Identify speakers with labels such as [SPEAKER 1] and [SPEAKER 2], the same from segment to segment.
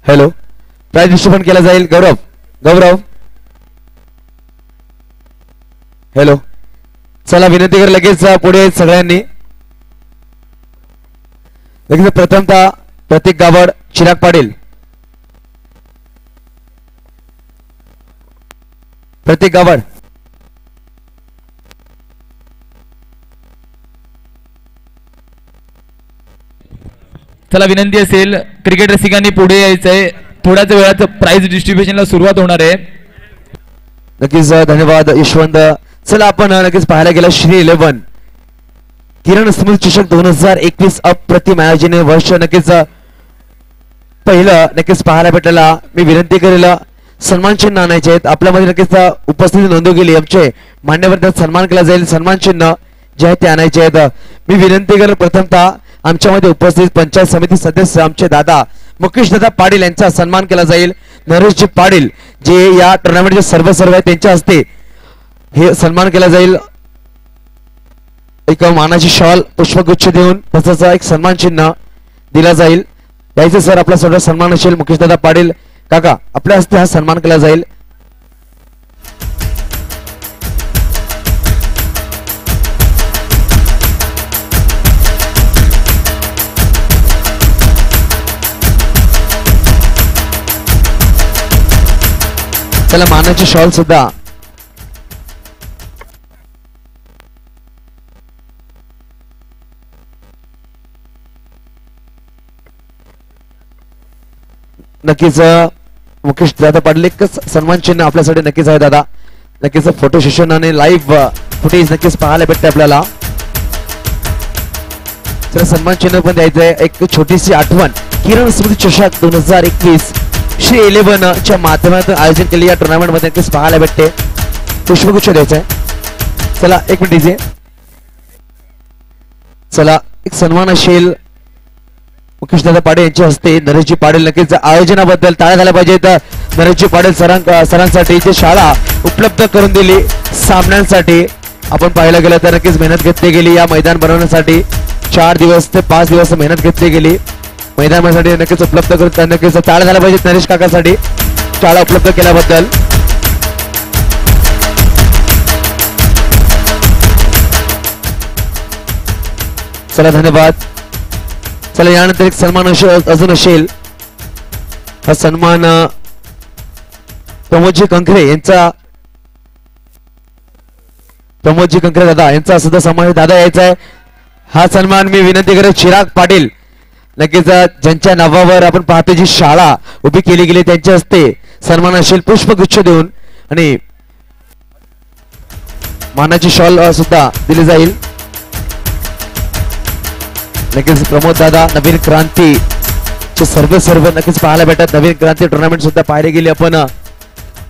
[SPEAKER 1] Hello price distribution केला जाईल. गौरव गौरव hello चला विनंती कर लगेच पुढे सगळ्यांनी. लगेच प्रथमतः प्रतीक गावड चिराग पाटील. प्रतीक गावड
[SPEAKER 2] चला विनंती असेल क्रिकेट रसिकांनी पुढे यायचंय. थोड्याच वेळात प्राइज डिस्ट्रीब्युशनला सुरुवात होणार आहे.
[SPEAKER 1] नक्कीच धन्यवाद यशवंत. चला आपण नक्कीच पाहायला गेला श्री 11 किरण स्मृती चषक 2021 अप्रतिम आयोजन वर्ष नक्कीच पहिलं नक्कीच पाहायला भेटलेला. मी विनंती करेल सन्मान चिन्ह आणायचे आहेत आपल्यामध्ये. नक्कीच उपस्थिती नोंदव गेली आमचे मान्यवर सन्मान केला जाईल. सन्मान चिन्ह जे आहे ते आणायचे आहेत. मी विनंती करेल प्रथमतः आमच्यामध्ये उपस्थित पंचायत समिती सदस्य आमचे दादा मुकेश दादा पाटील यांचा सन्मान केला जाईल. नरेशजी पाटील जे या टुर्नामेंटचे सर्व आहे त्यांच्या हस्ते हे सन्मान केला जाईल. एक मानाची शॉल पुष्पगुच्छ देऊन तसंच एक सन्मान चिन्ह दिला जाईल. यायचे सर आपला सर्व सन्मान असेल. मुकेश दादा पाटील काका आपल्या हस्ते हा सन्मान केला जाईल. चला मानाची शॉल सुद्धा नक्कीच मुकेश दादा पाटील एकच सन्मान चिन्ह आपल्यासाठी नक्कीच आहे दादा. नक्कीच फोटो सेशन आणि लाईव्ह फुटेज नक्कीच पाहायला भेटते आपल्याला. तर सन्मान चिन्ह पण द्यायचंय. एक छोटीशी आठवण किरण स्मृती चषक 2021 श्री 11 च्या माध्यमातून आयोजन केले या टुर्नामेंट मध्ये नक्कीच पाहायला भेटते. पुष्पगुच्छ द्यायचा आहे. चला एक मिनिट डीजे. चला एक सन्मान असेल मुकेश दादा पाटील यांच्या हस्ते. नरेशजी पाटील नक्कीच आयोजनाबद्दल टाळ्या झाल्या पाहिजेत. नरेशजी पाटील सरांसाठी जे शाळा उपलब्ध करून दिली सामन्यांसाठी आपण पाहायला गेलं तर नक्कीच मेहनत घेतली गेली. या मैदान बनवण्यासाठी 4 दिवस ते 5 दिवस मेहनत घेतली गेली. मैदानासाठी नक्कीच उपलब्ध करून नक्कीच टाळ्या झाल्या पाहिजेत नरेश काकासाठी शाळा उपलब्ध केल्याबद्दल. चला धन्यवाद. चला यानंतर एक सन्मान अजून असेल. हा सन्मान प्रमोदजी कंकरे यांचा. प्रमोदजी कंकरे दादा यांचा सुद्धा समावेश दादा यायचा आहे. हा सन्मान मी विनंती करेन चिराग पाटील नक्कीच ज्यांच्या नावावर आपण पाहतो जी शाळा उभी केली गेली त्यांच्या हस्ते सन्मान असेल पुष्पगुच्छ देऊन आणि मानाची शॉल सुद्धा दिली जाईल. नक्कीच प्रमोद दादा नवीन क्रांती सर्व नक्कीच पाहायला भेटत. नवीन क्रांती टुर्नामेंट सुद्धा पाहायला गेली आपण.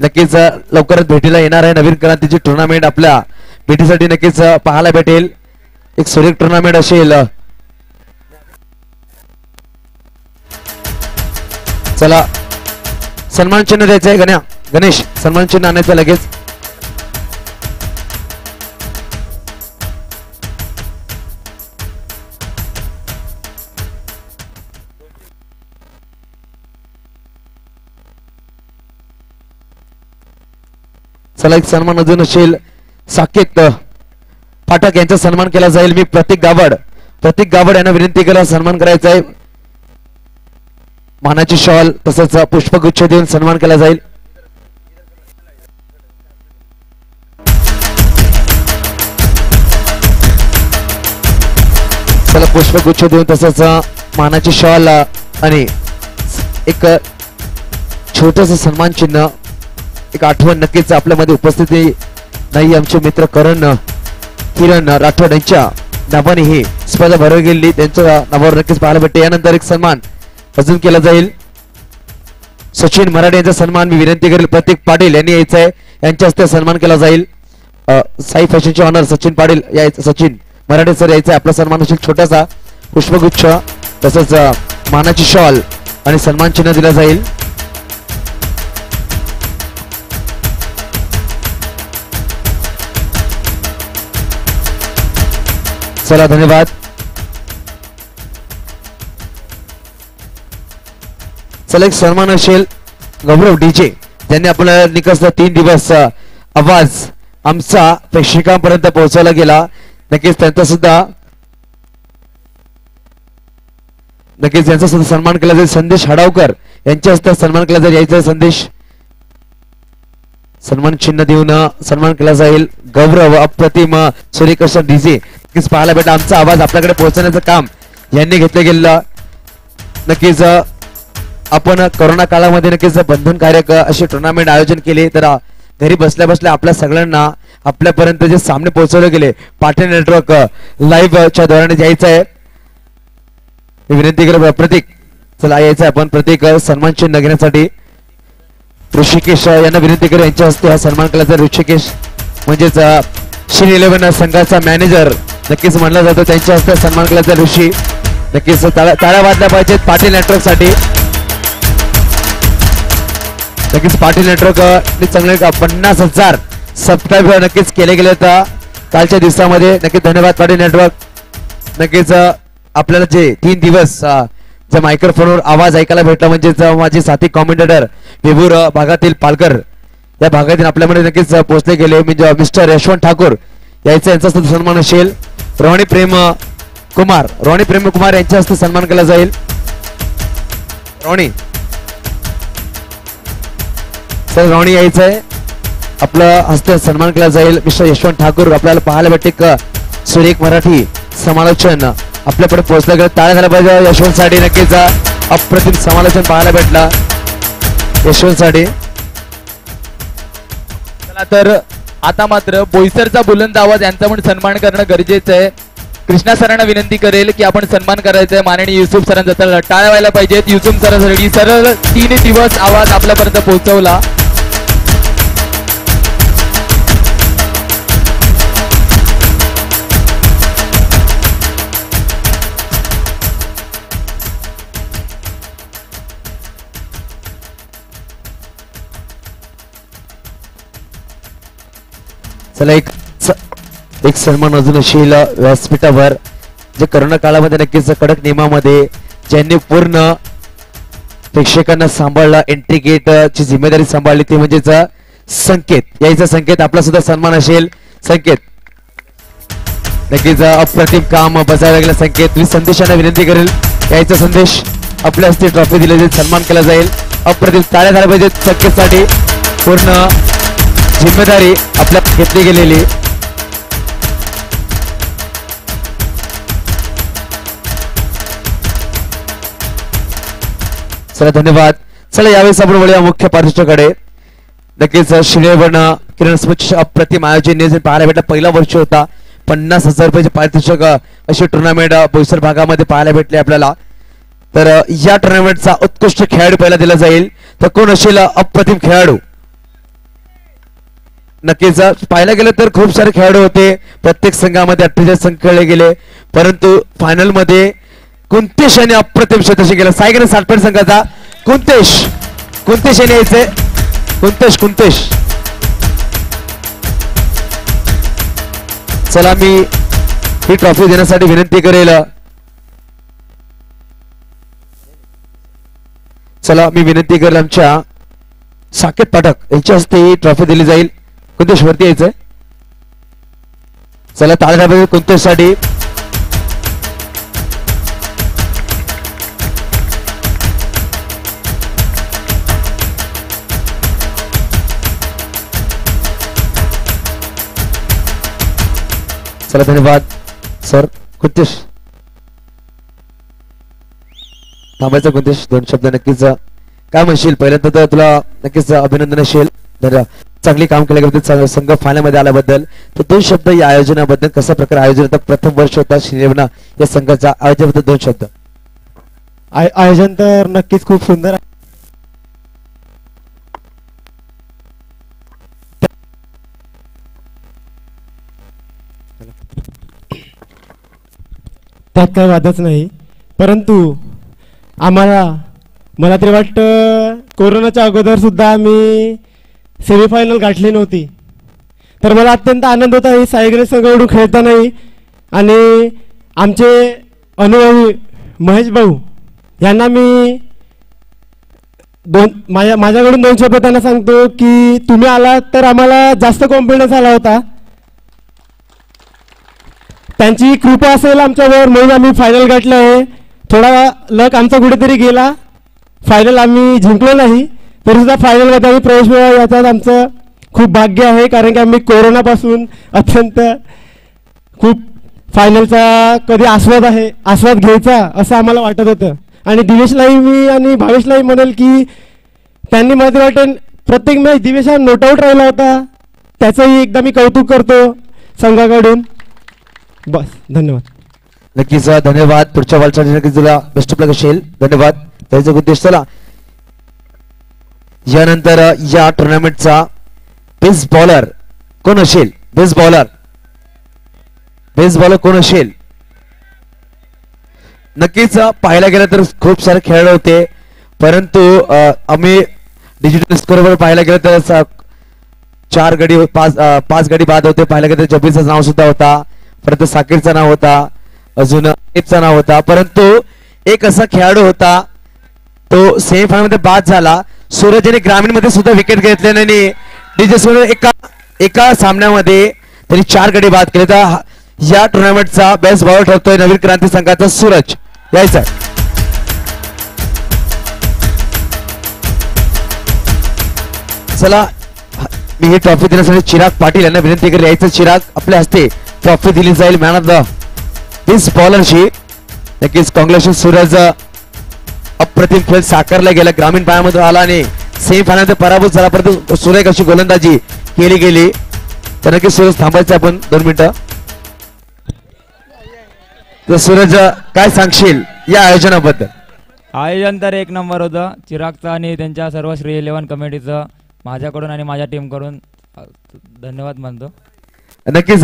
[SPEAKER 1] नक्कीच लवकरच भेटीला येणार आहे नवीन क्रांतीची टुर्नामेंट आपल्या भेटीसाठी नक्कीच पाहायला भेटेल. एक सुरेख टुर्नामेंट असेल. चला सन्मान चिन्ह द्यायचं आहे गणेश सन्मान चिन्ह आणायचं लगेच. चला एक सन्मान अजून असेल साकेत फाटक यांचा सन्मान केला जाईल. मी प्रतीक गावड यांना विनंती केला सन्मान करायचा आहे. मानाची शॉल तसंच पुष्पगुच्छ देऊन सन्मान केला जाईल. चला पुष्पगुच्छ देऊन तसंच मानाची शॉल आणि एक छोटस सन्मान चिन्ह एक आठवण नक्कीच आपल्यामध्ये उपस्थिती नाही. आमचे मित्र किरण राठोड यांच्या नावाने ही स्पर्धा भरवली गेली त्यांच्या नावावर नक्कीच पाहायला भेटते. यानंतर एक सन्मान अजून केला जाईल. सचिन मराठे यांचा सन्मान मी विनंती करेल प्रतीक पाटील यांनी यायचं आहे. यांच्या हस्ते सन्मान केला जाईल. साई फॅशनचे ऑनर सचिन पाटील यायचं. सचिन मराठे सर यायचं. आपला सन्मान असेल छोटासा पुष्पगुच्छ तसंच मानाची शॉल आणि सन्मान चिन्ह दिला जाईल. चला धन्यवाद. चला एक सन्मान असेल गौरव डीजे ज्यांनी आपल्याला निकष 3 दिवस आवाज आमचा प्रेक्षकांपर्यंत पोहोचवला गेला. नक्कीच त्यांचा सुद्धा सन्मान केला जाईल. संदेश हडावकर यांच्या हस्ते सन्मान केला जाईल. यायचा संदेश सन्मान चिन्ह देऊन सन्मान केला जाईल. गौरव अप्रतिम सूर्यकृष्ण डीजे नक्कीच पाहायला भेटा. आमचा आवाज आपल्याकडे पोहोचवण्याचं काम यांनी घेतलं गेलं. नक्कीच आपण कोरोना काळामध्ये नक्कीच बंधनकारक असे टुर्नामेंट आयोजन केले तर घरी बसल्या बसल्या आपल्या सगळ्यांना आपल्यापर्यंत जे सामने पोहोचवले गेले पाटील नेटवर्क लाईव्ह च्या द्वारे यायचं आहे. विनंती करत प्रतीक चला यायचं आपण प्रतीक सन्मान चिन्ह घेण्यासाठी ऋषिकेश यांना विनंती करू. यांच्या हस्ते हा सन्मान केला जाईल. ऋषिकेश म्हणजेच श्री 11 संघाचा मॅनेजर नक्कीच म्हणलं जातं. त्यांच्या हस्ते सन्मान केला जाईल. ऋषी नक्कीच टाळ्या वाजल्या पाहिजेत पाटील नेटवर्क साठी. नक्कीच पाटील नेटवर्क चांगले 50,000 सबस्क्राईबर नक्कीच केले गेले तर कालच्या दिवसामध्ये. नक्कीच धन्यवाद पाटील नेटवर्क. नक्कीच आपल्याला जे 3 दिवस ज्या मायक्रोफोनवर आवाज ऐकायला भेटला म्हणजेच माझे साथी कॉमेंटेटर विभूर भागातील पालकर या भागातील आपल्यामध्ये नक्कीच पोहोचले गेले. म्हणजे मिस्टर यशवंत ठाकूर यायचा यांचा सन्मान असेल. रोहिणी प्रेम कुमार यांच्या हस्ते सन्मान केला जाईल. रोहिणी यायचं आहे आपलं हस्ते सन्मान केला जाईल. मिस्टर यशवंत ठाकूर आपल्याला पाहायला भेटते सुरेख मराठी समालोचन आपल्याकडे पोहोचलं गेलं. टाळ्या झाल्या पाहिजे यशवंत साठी. नक्कीच अप्रतिम समालोचन पाहायला भेटला यशवंत साठी.
[SPEAKER 2] चला तर आता मात्र बोईसरचा बुलंद आवाज यांचा पण सन्मान करणं गरजेचं आहे. कृष्णा सरांना विनंती करेल की आपण सन्मान करायचा आहे. माननीय युसुफ सरांचा तर टाळ्या व्हायला पाहिजेत. युसुफ सरांसाठी सरळ 3 दिवस आवाज आपल्यापर्यंत पोहोचवला.
[SPEAKER 1] चला एक सन्मान अजून असेल व्यासपीठावर जे कोरोना काळामध्ये नक्कीच कडक नियमामध्ये ज्यांनी पूर्ण प्रेक्षकांना सांभाळला एंट्री गेट ची जिम्मेदारी सांभाळली ती म्हणजेच संकेत यायचा. संकेत आपला सुद्धा सन्मान असेल. संकेत नक्कीच अप्रतिम काम बजावलं गेलं. संकेत मी संदेशांना विनंती करेल यायचा संदेश आपल्या हस्ते ट्रॉफी दिली जाईल सन्मान केला जाईल. अप्रतिम टाळ्या झाल्या पाहिजेत संकेतसाठी. पूर्ण जिम्मेदारी आपल्या घेतली गेलेली. चला धन्यवाद. चला यावेळेस आपण वळूया मुख्य पारितोषिकाकडे. नक्कीच श्रीवर्ण किरण स्पर्श अप्रतिम आयोजन नियोजन पाहायला भेटलं. पहिला वर्ष होता 50,000 रुपयाचे पारितोषिक अशी टुर्नामेंट बोईसर भागामध्ये पाहायला भेटले आपल्याला. तर या टुर्नामेंटचा उत्कृष्ट खेळाडू पहिला दिला जाईल. तर कोण असेल अप्रतिम खेळाडू. नक्कीच पाहायला गेलं तर खूप सारे खेळाडू होते. प्रत्येक संघामध्ये 48 संघ खेळले गेले परंतु फायनल मध्ये कुंतेश यांनी अप्रतिम शतकी केलं. सायगन 60 संघाचा कुंतेश यांनी यायचे. कुंतेश चला मी ही ट्रॉफी देण्यासाठी विनंती करेल. चला मी विनंती करेल आमच्या साकेत पाठक यांच्या हस्ते ही ट्रॉफी दिली जाईल. कुंतेश वरती यायचंय. चला टाळ्या कुंतेश साठी. चला धन्यवाद सर. कुंतेश थांबायचं. कुंतेश 2 शब्द नक्कीच काय म्हणशील. पहिल्यांदा तर तुला नक्कीच अभिनंदन असेल. चांगली काम केल्याबद्दल संघ फायनल मध्ये आल्याबद्दल. तर 2 शब्द या आयोजनाबद्दल कशा प्रकारे आयोजन होतं. प्रथम वर्ष होता श्रीलेवना या संघाच्या आयोजनाबद्दल 2 शब्द.
[SPEAKER 3] आयोजन तर नक्कीच खूप सुंदर आहे. त्यात काय वादच नाही परंतु मला तरी वाटतं कोरोनाच्या अगोदर सुद्धा आम्ही सेमीफायनल गाठली नव्हती. तर मला अत्यंत आनंद होता ही सायगणे संघाकडून खेळतानाही. आणि आमचे अनुभवी महेश भाऊ यांना मी माझ्याकडून 2 शब्द त्यांना सांगतो की तुम्ही आलात तर आम्हाला जास्त कॉन्फिडन्स आला होता. त्यांची कृपा असेल आमच्यावर म्हणून आम्ही फायनल गाठलं आहे. थोडा लक आमचा कुठेतरी गेला, फायनल आम्ही जिंकलो नाही, तरीसुद्धा फायनलमध्ये आम्ही प्रवेश मिळवला याच्यात आमचं खूप भाग्य आहे. कारण की आम्ही कोरोनापासून अत्यंत खूप फायनलचा कधी आस्वाद घ्यायचा असं आम्हाला वाटत होतं. आणि दिवेशलाही मी आणि भावेशलाही म्हणेल की त्यांनी मला वाटेल प्रत्येक मॅच दिवेश हा नोट आऊट राहिला होता, त्याचंही एकदा मी कौतुक करतो संघाकडून. बस, धन्यवाद.
[SPEAKER 1] नक्कीच धन्यवाद. पुढच्या वाटचाली नक्कीच तुला बेस्ट ऑफ लक असेल. धन्यवाद. त्याचा उद्देश चला यानंतर या टुर्नामेंटचा बेस्ट बॉलर कोण असेल? बेस्ट बॉलर कोण असेल? नक्कीच पाहायला गेलं तर खूप सारे खेळाडू होते, परंतु आम्ही डिजिटल स्कोरवर पाहायला गेलं तर 4 गडी 5 गडी बाद होते. पाहायला गेलं तर जबीरचं नाव सुद्धा होता, परंतु साकीरचं नाव होता, अजून एपचं नाव होता, परंतु एक असा खेळाडू होता तो सेमीफायनल मध्ये बाद झाला. सूरजने ग्रामीण मध्ये सुद्धा विकेट घेतल्याने एका सामन्यामध्ये त्यांनी 4 गडी बाद केले. तर या टुर्नामेंटचा बेस्ट बॉलर ठरतोय नवीन क्रांती संघाचा सूरज. यायचा चला मी ही ट्रॉफी देण्यासाठी चिराग पाटील यांना विनंती करेल. यायचं चिराग, आपल्या हस्ते ट्रॉफी दिली जाईल मॅन ऑफ द बेस्ट बॉलरची. नक्कीच कॉंग्रॅच्युलेशन सूरज. अप्रतिम खेळ साकारला गेला, ग्रामीण पायामध्ये आला आणि सेमीफायनल मध्ये पराभूत झाला, परंतु सुरेख अशी गोलंदाजी केली गेली. तर नक्कीच सूरज थांबायचं आपण 2 मिनिटं. तर सूरज काय सांगशील या आयोजनाबद्दल?
[SPEAKER 4] आयोजन तर 1 नंबर होतं. चिरागचं आणि त्यांच्या सर्व श्री 11 कमिटीचं माझ्याकडून आणि माझ्या टीमकडून धन्यवाद मानतो.
[SPEAKER 1] नक्कीच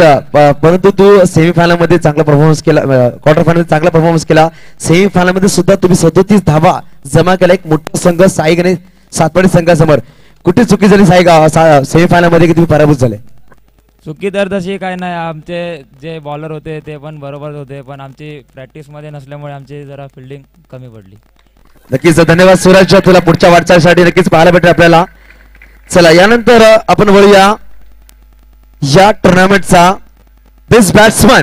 [SPEAKER 1] परंतु तू सेमीफायनल मध्ये चांगला परफॉर्मन्स केला, क्वार्टर फायनल मध्ये चांगला परफॉर्मन्स केला, सेमीफायनल मध्ये सुद्धा तुम्ही 37 धावा जमा केला. एक मोठा संघ साई गणेश सातपाडी संघासमोर कुठे चुकी झाली सेमीफायनल मध्ये की तुम्ही पराभूत झाले?
[SPEAKER 4] चुकी तर तशी काय नाही, आमचे जे बॉलर होते ते पण बरोबर होते, पण आमची प्रॅक्टिसमध्ये नसल्यामुळे आमची जरा फिल्डिंग कमी पडली.
[SPEAKER 1] नक्कीच धन्यवाद सूरज, तुला पुढच्या वाटचालीसाठी नक्कीच पाहायला भेटेल आपल्याला. चला यानंतर आपण वळूया या टुर्नामेंटचा बेस्ट बॅट्समन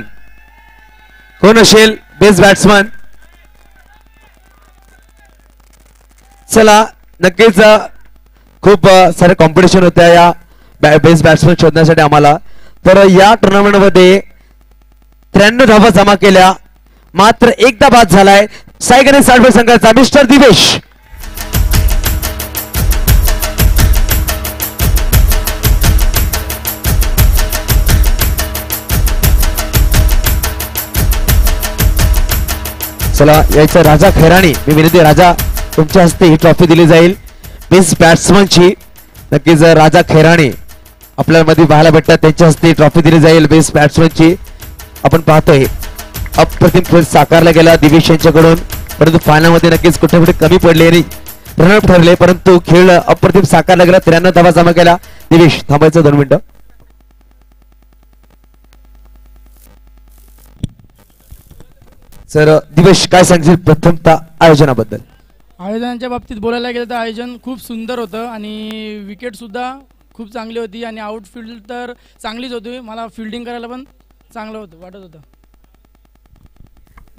[SPEAKER 1] कोण असेल? बेस्ट बॅट्समन चला नक्कीच खूप सारे कॉम्पिटिशन होत्या या बेस्ट बॅट्समन शोधण्यासाठी आम्हाला. तर या टुर्नामेंट मध्ये 93 धावा जमा केल्या, मात्र एकदा बाद झालाय साई गणेश सातपाडी संघाचा मिस्टर दिवेश. चला यायचं राजा खैराणी. मी विनंती राजा तुमच्या हस्ते ही ट्रॉफी दिली जाईल बेस्ट बॅट्समनची. नक्कीच राजा खैराणी आपल्या मध्ये पाहायला भेटतात, त्यांच्या हस्ते ट्रॉफी दिली जाईल बेस्ट बॅट्समनची. आपण पाहतोय अप्रतिम खेळ साकारला गेला दिवेश यांच्याकडून, परंतु फायनल मध्ये नक्कीच कुठे कुठे कमी पडले आणि रनआउट ठरले, परंतु खेळ अप्रतिम साकारला गेला. 93 धावा जमा केला. दिवेश थांबायचं 2 मिनिटं. सर दिवेश काय सांगशील प्रथमतः आयोजनाबद्दल?
[SPEAKER 5] आयोजनाच्या बाबतीत बोलायला गेलं तर आयोजन खूप सुंदर होतं आणि विकेटसुद्धा खूप चांगली होती आणि आउटफील्ड तर चांगलीच होती. मला फिल्डिंग करायला पण चांगलं वाटत होतं.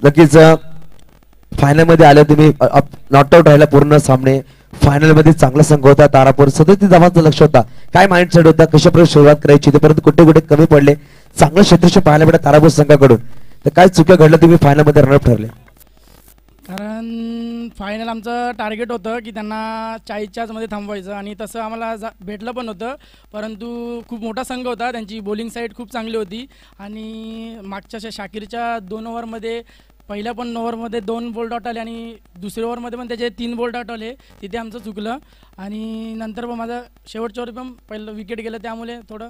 [SPEAKER 1] नक्कीच फायनल मध्ये आले तुम्ही, नॉट आउट राहिला पूर्ण सामने. फायनल मध्ये चांगला संघ होता तारापूर, 37 धावांचं लक्ष होता. काय माइंडसेट होता, कशाप्रकारे सुरुवात करायची होती, परंतु कुठे कुठे कमी पडले. चांगलं क्षेत्रक्षण पाहायला भेटा तारापूर संघाकडून. तर काय चुक्या घडल्या तुम्ही फायनल मध्ये रनअप ठरले?
[SPEAKER 5] कारण फायनल आमचं टार्गेट होतं की त्यांना 40च्याच मध्ये थांबवायचं आणि तसं आम्हाला भेटलं पण होतं, परंतु खूप मोठा संघ होता. त्यांची बॉलिंग साईड खूप चांगली होती आणि मागच्या शाकीरच्या 2 ओव्हरमध्ये पहिल्या पण ओव्हरमध्ये 2 बोल्ड आउट आले आणि दुसऱ्या ओव्हरमध्ये पण त्याचे 3 बोल्ड आउट आले. तिथे आमचं चुकलं आणि नंतर पण माझं शेवटच्या ओव्हर पण पहिलं विकेट गेलं, त्यामुळे थोडं.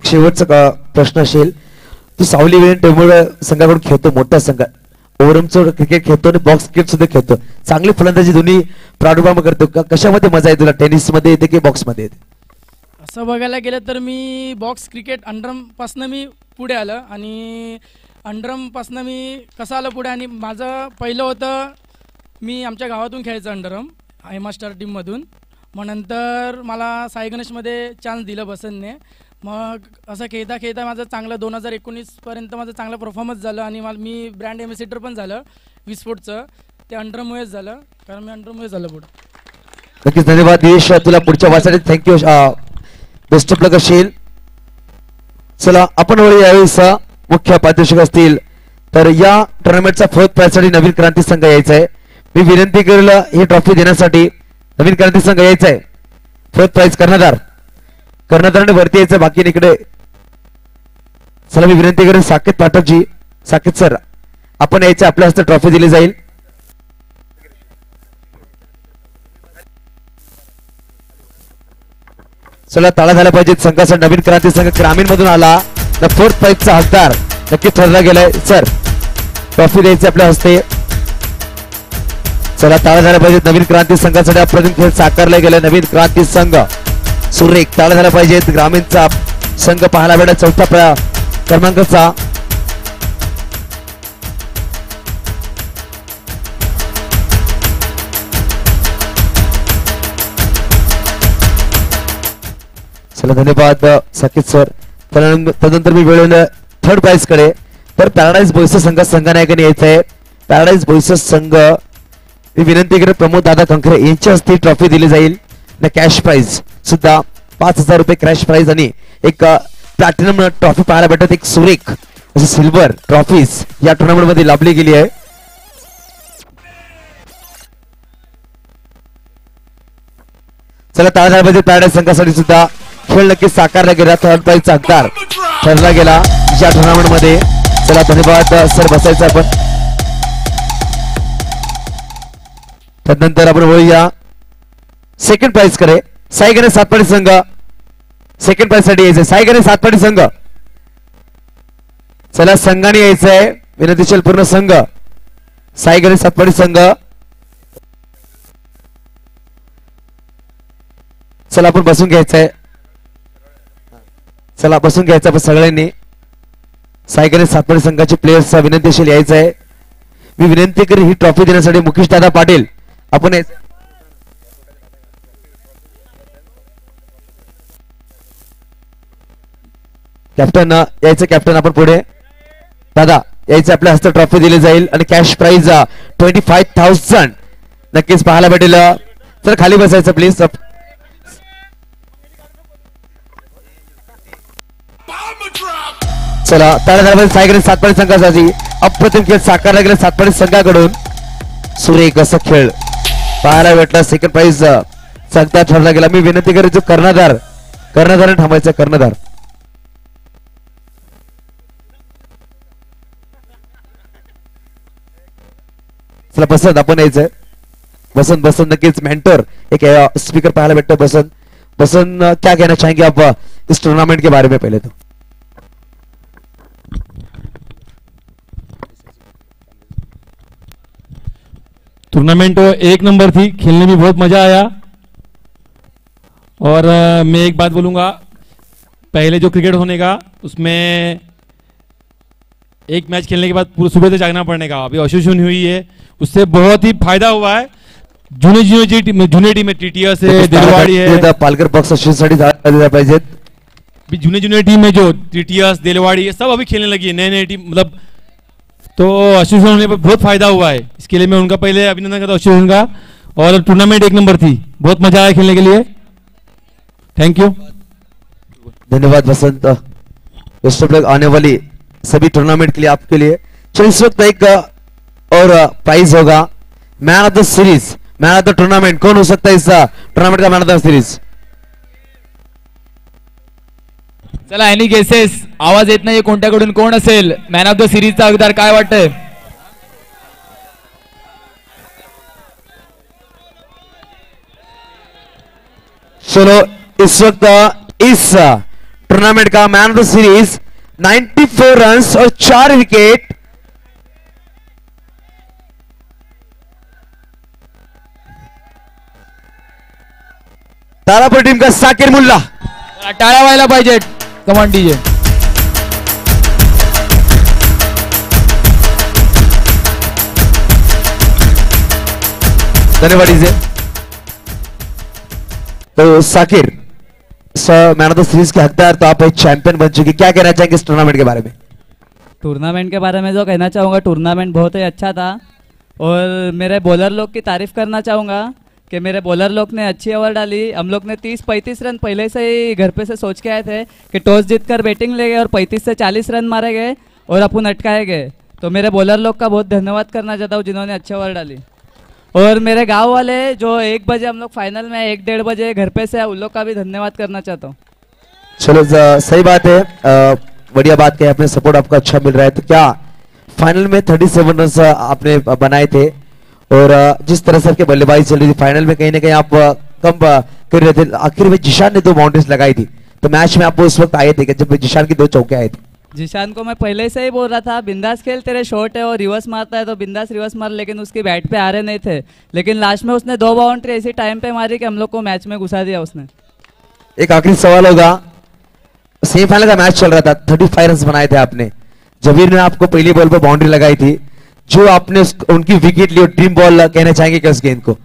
[SPEAKER 1] शेवटचा प्रश्न असेल, तू सावली टेंबूळ संघाकडून खेळतो, मोठा संघ ओव्हरचं क्रिकेट खेळतो आणि बॉक्स क्रिकेट सुद्धा खेळतो, चांगली फलंदाजी दोन्ही प्रादुर्भाव करतो. कशामध्ये मजा आहे तुला, टेनिस मध्ये येते की बॉक्स मध्ये येते?
[SPEAKER 5] असं बघायला गेलं तर मी बॉक्स क्रिकेट अंडरमपासनं मी पुढे आलं आणि अंडरमपासनं मी कसं आलं पुढे. आणि माझं पहिलं होतं मी आमच्या गावातून खेळायचं अंडरम, आयमा स्टार टीममधून. मग नंतर मला साई गणेशमध्ये चान्स दिलं बसंतने. मग असं खेळता खेळता माझं चांगलं 2019पर्यंत माझं चांगलं परफॉर्मन्स झालं आणि मी ब्रँड एम्बॅसिडर पण झालं विस्फोटचं. ते अंडरमुळेच झालं, कारण मी अंडरमुळेच झालं पुढं.
[SPEAKER 1] नक्कीच धन्यवाद यश, तुला पुढच्या वासाठी थँक्यू. बेस्ट ऑफ लक असेल. चला आपण यावेळेस मुख्य पारितोषिक असतील तर या टुर्नामेंटचा फोर्थ प्राइजसाठी नवीन क्रांती संघ यायचा आहे. मी विनंती करेल ही ट्रॉफी देण्यासाठी नवीन क्रांती संघ यायचा आहे. फोर्थ प्राइज कर्णधाराने वरती यायचं, बाकी इकडे. चला मी विनंती करेन साकेत पाठकजी, साकेत सर आपण यायचं, आपल्या हस्ते ट्रॉफी दिली जाईल. चला ताळा झाला पाहिजे. संघाचा नवीन क्रांती संघ ग्रामीण मधून आला, फोर्थ प्राइजचा हकदार नक्की ठरला गेलाय. सर ट्रॉफी द्यायची आपल्या हस्ते. चला ताळा झाला पाहिजे. नवीन क्रांती संघासाठी अप्रतिम खेळ साकारला गेला. नवीन क्रांती संघ सुरेख ताळा झाला पाहिजेत. ग्रामीणचा संघ पाहायला भेटा चौथ्या क्रमांकाचा. चला धन्यवाद साकित सर. तदनंतर मी वेळ थर्ड प्राइज कडे. तर पॅराडाईज बॉईस संघनायकाने यायचं आहे. पॅराडाईज बॉईस संघ मी विनंती करत प्रमोद दादा कंखरे यांच्या हस्ते ट्रॉफी दिली जाईल. कॅश प्राइज सुद्धा 5,000 रुपये कॅश प्राइज आणि एक प्लॅटिनम ट्रॉफी पाहायला भेटत. एक सुरेख अशी सिल्वर ट्रॉफीज या टुर्नामेंट मध्ये लाभली गेली आहे. चला ताळा पाहिजे. पॅराडाईज संघासाठी सुद्धा खेळ नक्कीच साकारला गेला. थर्ड प्राइजचा हकदार ठरला गेला या टुर्नामेंट मध्ये. चला धन्यवाद सर, बसायचं आपण. त्यानंतर आपण वळूया सेकंड प्राइज कडे. साई गणेश सातपाडी संघ सेकंड प्राइज साठी यायचंय. साई गणेश सातपाडी संघ, चला संघाने यायचंय. विनंतीशील पूर्ण संघ साई गणेश सातपाडी संघ. चला आपण बसून घ्यायचंय. चला बसून घ्यायचं आपण सगळ्यांनी. साई गणेश सातपाडी संघाचे प्लेयर्स विनंतीशील यायचं आहे. मी विनंती करेन ही ट्रॉफी देण्यासाठी मुकेश दादा पाटील आपण कॅप्टन यायचं. कॅप्टन आपण पुढे दादा यायचं, आपल्या हस्ते ट्रॉफी दिली जाईल आणि कॅश प्राइज 25,000 नक्कीच पाहायला भेटेल. तर खाली बसायचं प्लीज. चला त्यानंतर साई गणेश सातपाडी संघासाठी अप्रतिम खेळ साकारला गेला सातपाडी संघाकडून. सुरेख असा खेळ पाहायला भेटला. सेकंड प्राइज सगळा ठरला गेला. मी विनंती करेन जो कर्णधाराने थांबायचा. कर्णधार चला बसंत आपण यायचंय. बसंत नक्कीच मेंटर एक स्पीकर पाहायला भेटतो. बसंत क्या कहना चाहेंगे आप इस टूर्नामेंट के बारे में? पहले तो
[SPEAKER 3] टूर्नामेंट एक नंबर थी, खेलने में बहुत मजा आया. और मैं एक बात बोलूंगा, पहले जो क्रिकेट होने का उसमें एक मैच खेलने के बाद पूरे सुबह से जागना पड़ने का अभी एसोसिएशन हुई है, उससे बहुत ही फायदा हुआ है. जुने टीम में टीटीएस है, देलवाड़ी है,
[SPEAKER 1] पालकर पक्ष पाहिजेत.
[SPEAKER 3] जुने टीम में जो टीटीएस देलवाड़ी ये सब अभी खेलने लगी है, नए टीम मतलब. तो एसोसिएशन होने पर बहुत फायदा हुआ है. इसके लिए मैं उनका पहले अभिनंदन करता हूँ एसोसिएशन का. और टूर्नामेंट एक नंबर थी, बहुत मजा आया खेलने के लिए. Thank you.
[SPEAKER 1] धन्यवाद बसंत. बेस्ट ऑफ लक आने वाली सभी टूर्नामेंट के लिए आपके लिए. चलिए इस वक्त एक और प्राइज होगा, man of the series, man of the tournament. कौन हो सकता है इस टूर्नामेंट का मैन ऑफ द सीरीज?
[SPEAKER 2] चला एनी गेसेस? आवाज येत नाहीये कोणत्याकडून. कोण असेल मॅन ऑफ द सिरीजचा हकदार? काय वाटतंय?
[SPEAKER 1] चलो इस वक्त इस टूर्नामेंट का man of the series 94 runs और 4 विकेट. तारापुर टीम का साकिर मुल्ला.
[SPEAKER 2] टाळ्या व्हायला पाहिजेत. कमान डीजे.
[SPEAKER 1] धन्यवाद डीजे. तो Sakir man of the series के हकदार, तो आप एक चैंपियन बन चुकी, क्या कहना चाहेंगे इस टूर्नामेंट के बारे में?
[SPEAKER 6] टूर्नामेंट के बारे में जो कहना चाहूँगा, टूर्नामेंट बहुत ही अच्छा था और मेरे बॉलर लोग की तारीफ करना चाहूँगा कि मेरे बॉलर लोग ने अच्छी ओवर डाली। हम लोग ने 30-35 रन पहले से ही घर पे से सोच के आए थे कि टॉस जीतकर बैटिंग ले गए और 35 से 40 रन मारे गए और अपन अटकाए गए। तो मेरे बॉलर लोग का बहुत धन्यवाद करना चाहता हूँ जिन्होंने अच्छी ओवर डाली। और मेरे गांव वाले जो 1 बजे हम लोग फाइनल में 1-1:30 बजे घर पे से उन लोग का भी धन्यवाद करना चाहता हूँ।
[SPEAKER 1] चलो सही बात है, बढ़िया बात कही आपने, सपोर्ट आपका अच्छा मिल रहा है। तो क्या फाइनल में 37 रन आपने बनाए थे और जिस तरह से आपके बल्लेबाजी चल रही थी फाइनल में कहीं ना कहीं आप कम कर रहे थे, आखिर में जिशान ने 2 बाउंड्रीज लगाई थी, तो मैच में आप उस वक्त आए थे जब जिशान की 2 चौके आए थे?
[SPEAKER 6] जिशान को मैं पहले से ही बोल रहा था बिंदास खेल, तेरे शॉट है और रिवर्स मारता है तो बिंदास रिवर्स मार, लेकिन उसकी बैट पे आ रहे नहीं थे। लेकिन लास्ट में उसने 2 बाउंड्री ऐसी टाइम पे मारी कि हम लोग को मैच में घुसा दिया उसने।
[SPEAKER 1] एक आखिरी सवाल होगा, सेमीफाइनल का मैच चल रहा था, 35 रन बनाए थे आपने, जबीर ने आपको पहली बॉल पर बाउंड्री लगाई थी, जो आपने उनकी विकेट ली और ड्रीम बॉल कहना चाहेंगे क्या उस गेंद को?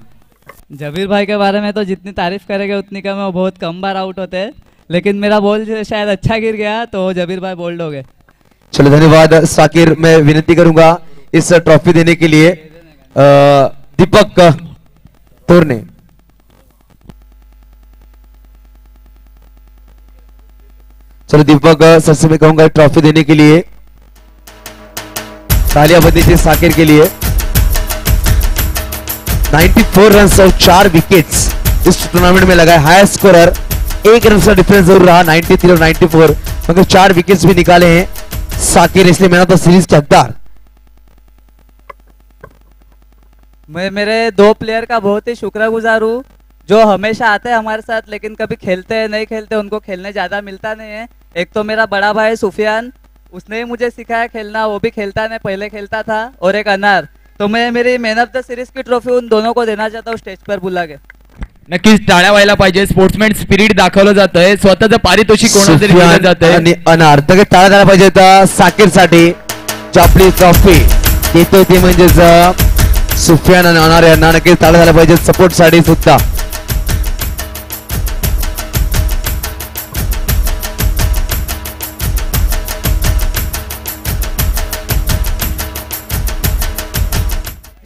[SPEAKER 6] जबीर भाई के बारे में तो जितनी तारीफ करेंगे उतनी कम है, वो बहुत कम बार आउट होते हैं, लेकिन मेरा बॉल शायद अच्छा गिर गया तो जबीर भाई बोल्ड हो गए।
[SPEAKER 1] चलो धन्यवाद साकिर, मैं विनती करूंगा इस ट्रॉफी देने के लिए दीपक तोरने। चलो दीपक सर से मैं कहूंगा ट्रॉफी देने के लिए, तालियां बंदी थी साकिर के लिए। 94 रन और 4 विकेट्स इस टूर्नामेंट में लगाए, हाईएस्ट स्कोरर, 1 रन का डिफरेंस जरूर रहा 93 और 94, मगर 4 विकेट्स भी निकाले हैं साकिर, इसलिए मैन ऑफ द सीरीज के हकदार।
[SPEAKER 6] मैं मेरे 2 प्लेयर का बहुत ही शुक्रगुजार हूँ जो हमेशा आते हैं हमारे साथ, लेकिन कभी खेलते हैं नहीं खेलते, उनको खेलने ज़्यादा मिलता नहीं है। एक तो मेरा बड़ा भाई सुफियान, उसने ही मुझे सिखाया खेलना, वो भी खेलता नहीं, पहले खेलता था, और एक अनार। तो मैं मेरी मैन ऑफ द सीरीज की ट्रॉफी उन दोनों को देना चाहता हूँ स्टेज पर बुला के।
[SPEAKER 2] नक्कीच टाळ्या व्हायला पाहिजे, स्पोर्ट्समॅन स्पिरिट दाखवलं जात आहे, स्वतःचं पारितोषिक कोणाला तरी दिलं जात आहे
[SPEAKER 1] आणि अनार, तर टाळ्या झाला पाहिजे साकिर साठी, जो आपली ट्रॉफी देतोय ती म्हणजेच सुफियान आणि अनार यांना नक्कीच टाळ्या झाला पाहिजे सपोर्ट साठी सुद्धा।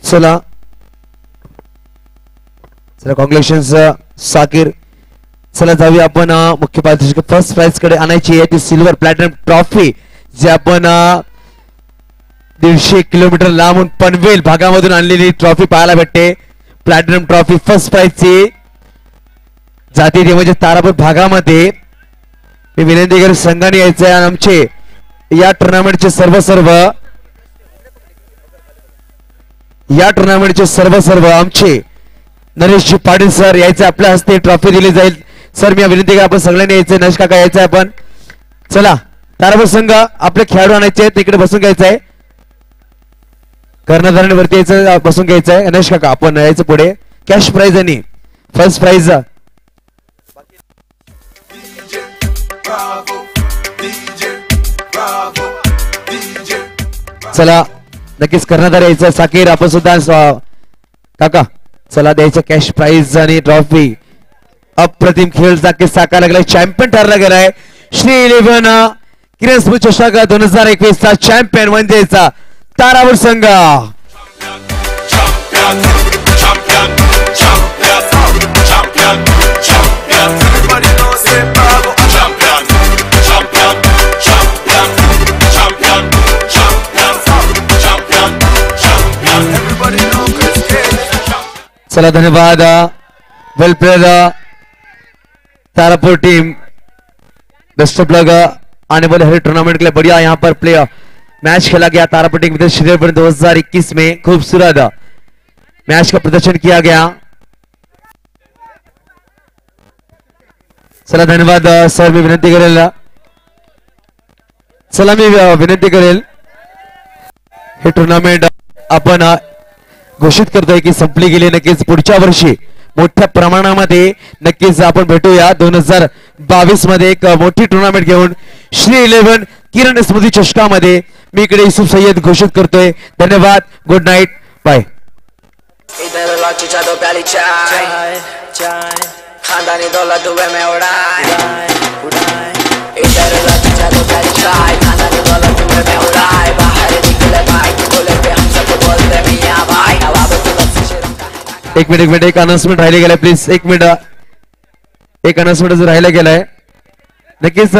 [SPEAKER 1] चला चला कॉंग्रॅच्युलेशन्स साकिर। चला जाऊया आपण मुख्य पारितोषिक फर्स्ट प्राइज कडे आणायची आहे, ती सिल्वर प्लॅटिनम ट्रॉफी जी आपण 150 किलोमीटर लांबून पनवेल भागामधून आणलेली ट्रॉफी पाहायला भेटते। प्लॅटिनम ट्रॉफी फर्स्ट प्राइज ची जाती ती म्हणजे तारापूर भागामध्ये, मी विनंती करेन संघाने यायचं आहे, आमचे या टुर्नामेंटचे सर्व आमचे नरेशजी पाटील सर यायचे, आपल्या हस्ते ट्रॉफी दिली जाईल। सर मी विनंती करा आपण सगळ्यांनी यायचंय, नरेश काका यायचंय आपण। चला तारापूर संघ आपले खेळाडू आणायचे, तिकडे बसून घ्यायचंय, कर्णधारांवरती यायचं, बसून घ्यायचंय। नरेश काका आपण यायचं पुढे, कॅश प्राइज आणि फर्स्ट प्राइज। चला नक्कीच कर्णधार यायचं, साकीर आपण सुद्धा काका चला द्यायचं कॅश प्राइज आणि ट्रॉफी। अप्रतिम खेळ साकार लागलाय, चॅम्पियन ठरला गेलाय श्री 11 किरण स्पोर्ट्स चषक 2021 चा चॅम्पियन म्हणजेच तारापूर संघ। चला धन्यवाद, well played Tarapur team, best of luck आने वाले हर टूर्नामेंट के लिए। बढ़िया यहाँ पर प्ले मैच खेला गया तारापुर टीम श्रीनगर 2021 में, खूबसूरत मैच का प्रदर्शन किया गया। चला धन्यवाद सर, मी विनंती करेल, चला मी विनंती करेल हे टूर्नामेंट आपण घोषित करतोय की संपली गेली। नक्कीच पुढच्या वर्षी मोठ्या प्रमाणामध्ये नक्कीच आपण भेटूया 2022 मध्ये एक मोठी टूर्नामेंट घेऊन श्री 11 किरण स्मृती चषकामध्ये। मी इकडे युसुफ सय्यद घोषित करतोय। धन्यवाद, गुड नाईट, बाय।
[SPEAKER 7] खानदानी दौलत हुए में उड़ाए इधर उधर चलो तेरी चाय खानदानी दौलत हुए में उड़ाए बाहर निकले भाई बोले पे हम सबको बोलते मियां भाई नवाब तो बस शेरों का
[SPEAKER 1] एक मिनिट एक अनाउन्समेंट राहिले गेलाय प्लीज एक मिनिट एक अनाउन्समेंट जर राहिला गेलाय नक्कीच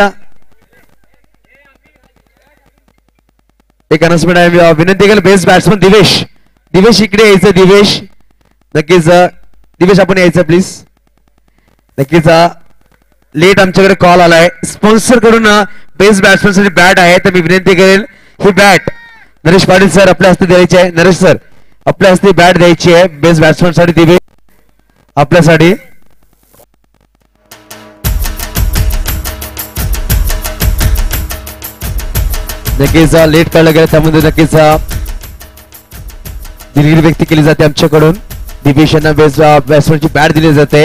[SPEAKER 1] एक अनाउन्समेंट आहे विनंती केली बेस्ट बॅट्समन दिवेश इकडे यायचं दिवेश नक्कीच दिवेश आपण यायचं प्लीज नक्कीच लेट आमच्याकडे कॉल आलाय स्पॉन्सर करून बेस्ट बॅट्समन साठी बॅट आहे तर मी विनंती करेल ही बॅट नरेश पाटील सर आपल्या हस्ते द्यायची आहे नरेश सर आपल्या हस्ते बॅट द्यायची आहे बेस्ट बॅट्समन साठी दिवेश आपल्यासाठी नक्कीच लेट कळलं गेलं त्यामध्ये नक्कीच दिलगिरी व्यक्त केली जाते आमच्याकडून दिवेश यांना बेस्ट बॅट्समनची बॅट दिली जाते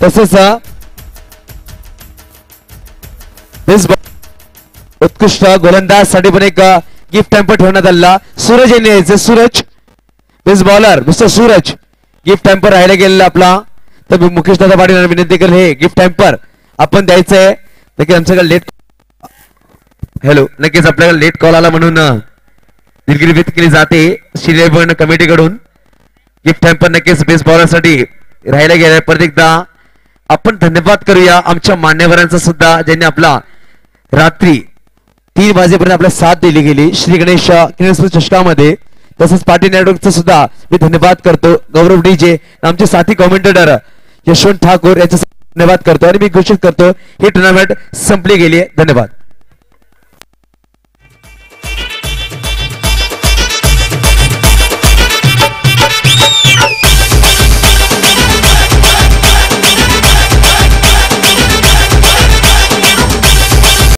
[SPEAKER 1] तसेच उत्कृष्ट गोलंदाज साठी पण एक गिफ्ट टॅम्पर ठेवण्यात आला सूरज यांनी यायचे Suraj best bowler mister Suraj gift tamper राहिला गेलेला आपला तर मुकेश दादा पाटील यांना विनंती करेल हे गिफ्ट टॅम्पर आपण द्यायचंय नक्की आमच्याकडे लेट हॅलो नक्कीच आपल्याला लेट कॉल आला म्हणून दिलगिरी व्यक्त केली जाते श्री कमिटीकडून गिफ्ट टॅम्पर नक्कीच बेस्ट बॉलर साठी राहायला गेलाय परत एकदा आपण धन्यवाद करूया आमच्या मान्यवरांचा सुद्धा ज्यांनी आपला रात्री 3 वाजेपर्यंत आपल्या साथ दिली गेली श्री गणेश चषकामध्ये तसंच पाटील नेटवर्कचा सुद्धा मी धन्यवाद करतो गौरव डीजे आमचे साथी कॉमेंटेटर यशवंत ठाकूर यांचा धन्यवाद करतो आणि मी घोषित करतो ही टुर्नामेंट संपली गेली आहे धन्यवाद.